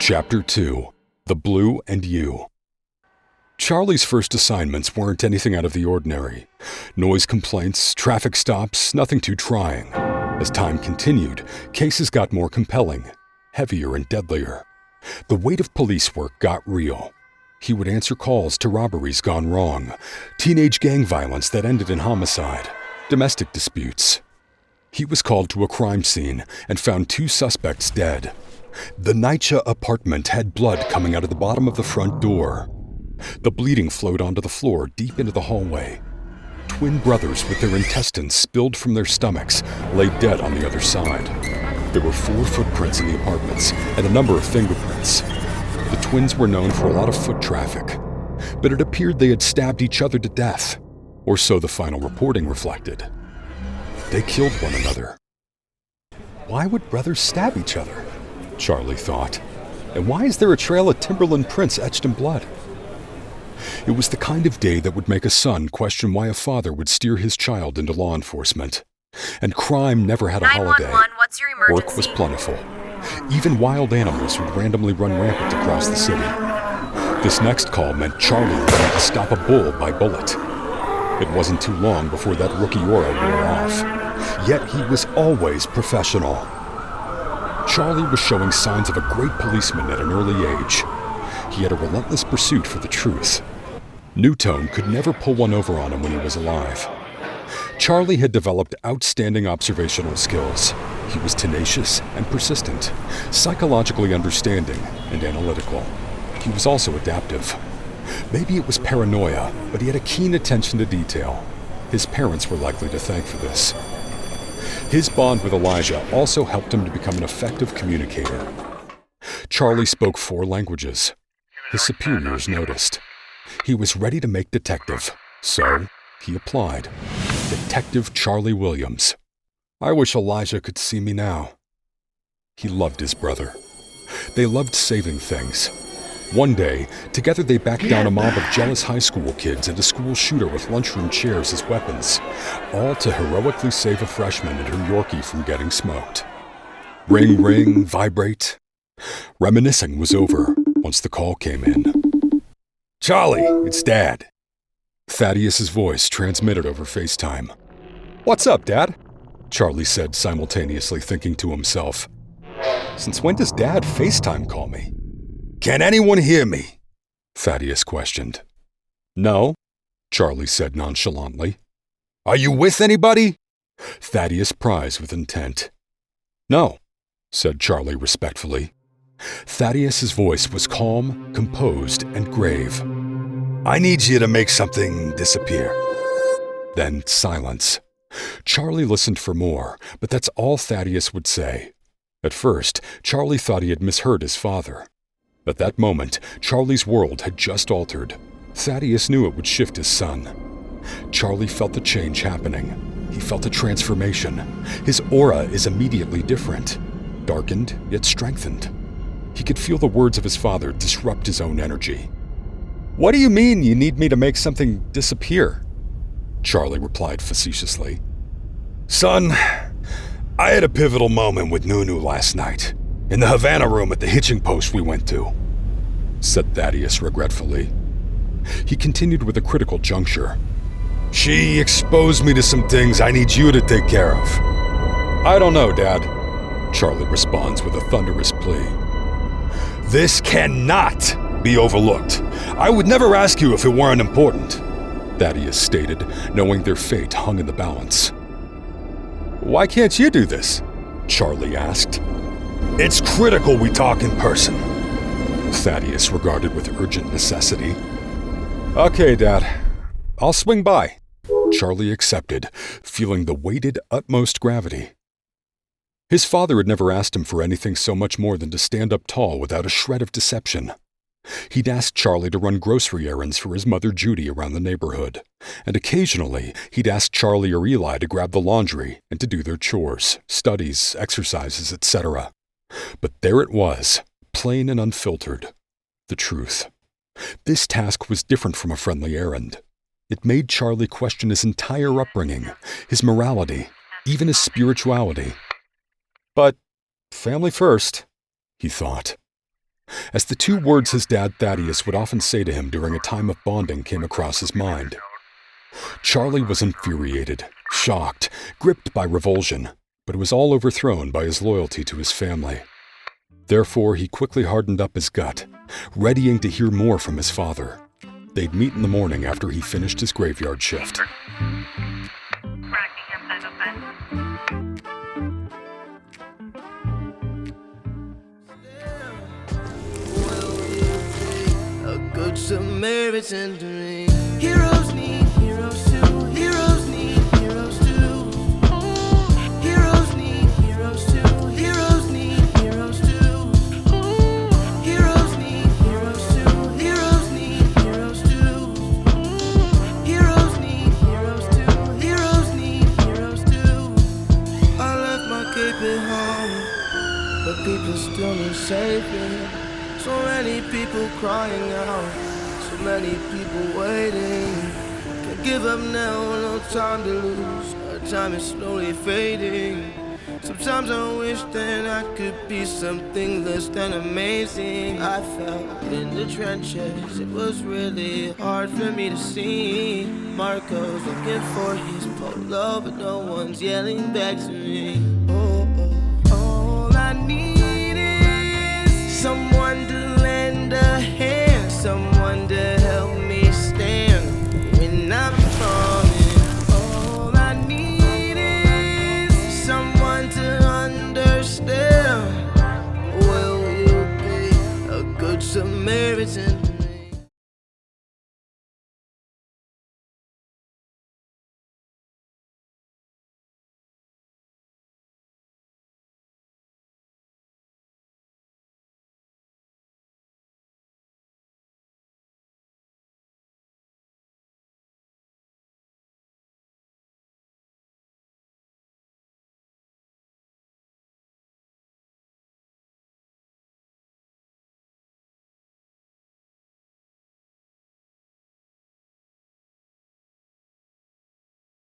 Chapter 2. The Blue and You. Charlie's first assignments weren't anything out of the ordinary. Noise complaints, traffic stops, nothing too trying. As time continued, cases got more compelling, heavier and deadlier. The weight of police work got real. He would answer calls to robberies gone wrong, teenage gang violence that ended in homicide, domestic disputes. He was called to a crime scene and found 2 suspects dead. The NYCHA apartment had blood coming out of the bottom of the front door. The bleeding flowed onto the floor deep into the hallway. Twin brothers with their intestines spilled from their stomachs lay dead on the other side. There were 4 footprints in the apartments and a number of fingerprints. The twins were known for a lot of foot traffic, but it appeared they had stabbed each other to death, or so the final reporting reflected. They killed one another. Why would brothers stab each other? Charlie thought. And why is there a trail of Timberland prints etched in blood? It was the kind of day that would make a son question why a father would steer his child into law enforcement. And crime never had a holiday. 911, what's your emergency? Work was plentiful. Even wild animals would randomly run rampant across the city. This next call meant Charlie wanted to stop a bull by bullet. It wasn't too long before that rookie aura wore off. Yet he was always professional. Charlie was showing signs of a great policeman at an early age. He had a relentless pursuit for the truth. Newtone could never pull one over on him when he was alive. Charlie had developed outstanding observational skills. He was tenacious and persistent, psychologically understanding and analytical. He was also adaptive. Maybe it was paranoia, but he had a keen attention to detail. His parents were likely to thank for this. His bond with Elijah also helped him to become an effective communicator. Charlie spoke 4 languages. His superiors noticed. He was ready to make detective, so he applied. Detective Charlie Williams. I wish Elijah could see me now. He loved his brother. They loved saving things. One day, together they backed down a mob of jealous high school kids and a school shooter with lunchroom chairs as weapons, all to heroically save a freshman and her Yorkie from getting smoked. Ring, ring, vibrate. Reminiscing was over once the call came in. Charlie, it's Dad. Thaddeus's voice transmitted over FaceTime. What's up, Dad? Charlie said, simultaneously thinking to himself. Since when does Dad FaceTime call me? Can anyone hear me? Thaddeus questioned. No, Charlie said nonchalantly. Are you with anybody? Thaddeus prized with intent. No, said Charlie respectfully. Thaddeus's voice was calm, composed, and grave. I need you to make something disappear. Then silence. Charlie listened for more, but that's all Thaddeus would say. At first, Charlie thought he had misheard his father. At that moment, Charlie's world had just altered. Thaddeus knew it would shift his son. Charlie felt the change happening. He felt a transformation. His aura is immediately different, darkened yet strengthened. He could feel the words of his father disrupt his own energy. What do you mean you need me to make something disappear? Charlie replied facetiously. Son, I had a pivotal moment with Nunu last night, in the Havana room at the hitching post we went to, said Thaddeus regretfully. He continued with a critical juncture. She exposed me to some things I need you to take care of. I don't know, Dad, Charlie responds with a thunderous plea. This cannot be overlooked. I would never ask you if it weren't important, Thaddeus stated, knowing their fate hung in the balance. Why can't you do this? Charlie asked. It's critical we talk in person, Thaddeus regarded with urgent necessity. Okay, Dad. I'll swing by, Charlie accepted, feeling the weighted utmost gravity. His father had never asked him for anything so much more than to stand up tall without a shred of deception. He'd asked Charlie to run grocery errands for his mother Judy around the neighborhood, and occasionally he'd ask Charlie or Eli to grab the laundry and to do their chores, studies, exercises, etc. But there it was, plain and unfiltered. The truth. This task was different from a friendly errand. It made Charlie question his entire upbringing, his morality, even his spirituality. But family first, he thought. as the two words his dad Thaddeus would often say to him during a time of bonding came across his mind. Charlie was infuriated, shocked, gripped by revulsion, but it was all overthrown by his loyalty to his family. Therefore, he quickly hardened up his gut, readying to hear more from his father. They'd meet in the morning after he finished his graveyard shift. A good Samaritan to me. Heroes need heroes too. Heroes need heroes too. Heroes need heroes too. Heroes need heroes too. Heroes need heroes too. Heroes need heroes too. Heroes need heroes too. Heroes need heroes too. I left my cape at home, but people still need saving. So many people crying out, so many people waiting. Can't give up now, no time to lose. Our time is slowly fading. Sometimes I wish that I could be something less than amazing. I felt in the trenches, it was really hard for me to see. Marco's looking for his polo, but no one's yelling back to me. Oh, oh, all I need is someone